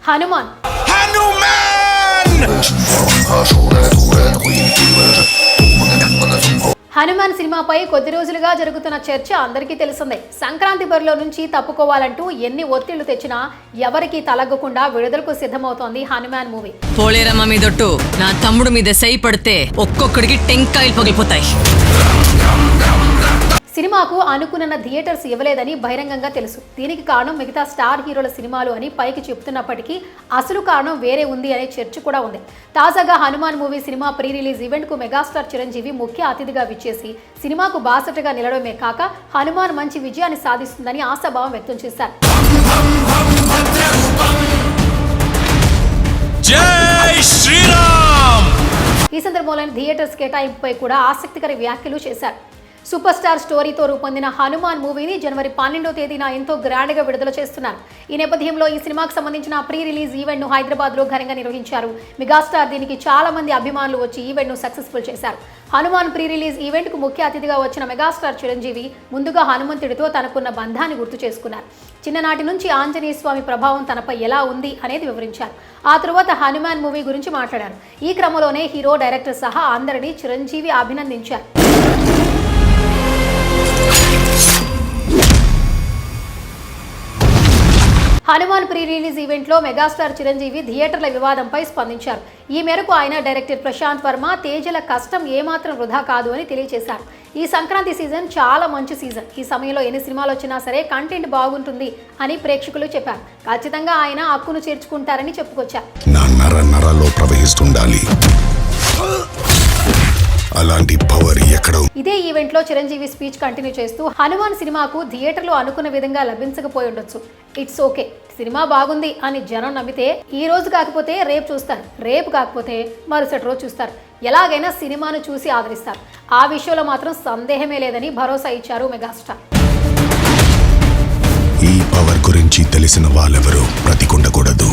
హనుమాన్. హనుమాన్ సినిమాపై కొద్ది రోజులుగా జరుగుతున్న చర్చ అందరికీ తెలిసిందే. సంక్రాంతి బరిలో నుంచి తప్పుకోవాలంటూ ఎన్ని ఒత్తిళ్లు తెచ్చినా ఎవరికి తలగ్గకుండా విడుదలకు సిద్ధమవుతోంది హనుమాన్ మూవీ. పోలేరమ్మ మీదొట్టు నా తమ్ముడు మీద సై పడితే ఒక్కొక్కడికి టెంకాయలు పగిలిపోతాయి. సినిమాకు అనుకున్న థియేటర్స్ ఇవ్వలేదని బహిరంగంగా తెలుసు. దీనికి కారణం మిగతా స్టార్ హీరోల సినిమాలు అని పైకి చెప్తున్నప్పటికీ అసలు కారణం వేరే ఉంది అనే చర్చ కూడా ఉంది. తాజాగా Hanuman movie cinema pre release event కు మెగాస్టార్ చిరంజీవి ముఖ్య అతిథిగా విచ్చేసి సినిమాకు బాసటగా నిలవడమే కాక హనుమాన్ మంచి విజయాన్ని సాధిస్తుందని ఆశాభావం వ్యక్తం చేశారు. ఈ సందర్భంలో థియేటర్స్ కేటాయింపుపై కూడా ఆసక్తికర వ్యాఖ్యలు చేశారు. సూపర్ స్టార్ స్టోరీతో రూపొందిన హనుమాన్ మూవీని జనవరి 12వ తేదీన ఎంతో గ్రాండ్ గా విడుదల చేస్తున్నారు. ఈ నేపథ్యంలో ఈ సినిమాకు సంబంధించిన ప్రీ రిలీజ్ ఈవెంట్ ను హైదరాబాద్ లో ఘనంగా నిర్వహించారు. మెగాస్టార్ దీనికి చాలా మంది అభిమానులు వచ్చి ఈవెంట్ ను సక్సెస్ఫుల్ చేశారు. హనుమాన్ ప్రీ రిలీజ్ ఈవెంట్ కు ముఖ్య అతిథిగా వచ్చిన మెగాస్టార్ చిరంజీవి ముందుగా హనుమంతుడితో తనకున్న బంధాన్ని గుర్తు చేసుకున్నారు. చిన్ననాటి నుంచి ఆంజనేయ స్వామి ప్రభావం తనపై ఎలా ఉంది అనేది వివరించారు. ఆ తరువాత హనుమాన్ మూవీ గురించి మాట్లాడారు. ఈ క్రమంలోనే హీరో, డైరెక్టర్ సహా అందరినీ చిరంజీవి అభినందించారు. హనుమాన్ ప్రీ రిలీజ్ ఈవెంట్ లో మెగాస్టార్ చిరంజీవి థియేటర్ల వివాదంపై స్పందించారు. ఈ మేరకు ఆయన డైరెక్టర్ ప్రశాంత్ వర్మ, తేజల కష్టం ఏమాత్రం వృధా కాదు అని తెలియజేశారు. ఈ సంక్రాంతి సీజన్ చాలా మంచి సీజన్. ఈ సమయంలో ఎన్ని సినిమాలు వచ్చినా సరే కంటెంట్ బాగుంటుంది అని ప్రేక్షకులు చెప్పారు. ఖచ్చితంగా ఆయన హక్కును చేర్చుకుంటారని చెప్పుకొచ్చారు. అలాంటి పవర్ ఎక్కడ? ఇదే ఈవెంట్ లో చిరంజీవి స్పీచ్ కంటిన్యూ చేస్తూ హనుమాన్ సినిమాకు థియేటర్లో అనుకున్న విధంగా లభించకపోయి ఉండొచ్చు. ఇట్స్ ఓకే, సినిమా బాగుంది అని జనం నమ్మితే ఈ రోజు కాకపోతే రేపు చూస్తారు, రేపు కాకపోతే మరుసటి రోజు చూస్తారు. ఎలాగైనా సినిమాను చూసి ఆదరిస్తారు. ఆ విషయంలో మాత్రం సందేహమే లేదని భరోసా ఇచ్చారు మెగాస్టార్. ఈ పవర్ గురించి తెలిసిన వాళ్ళెవరూ బ్రతికుండకూడదు.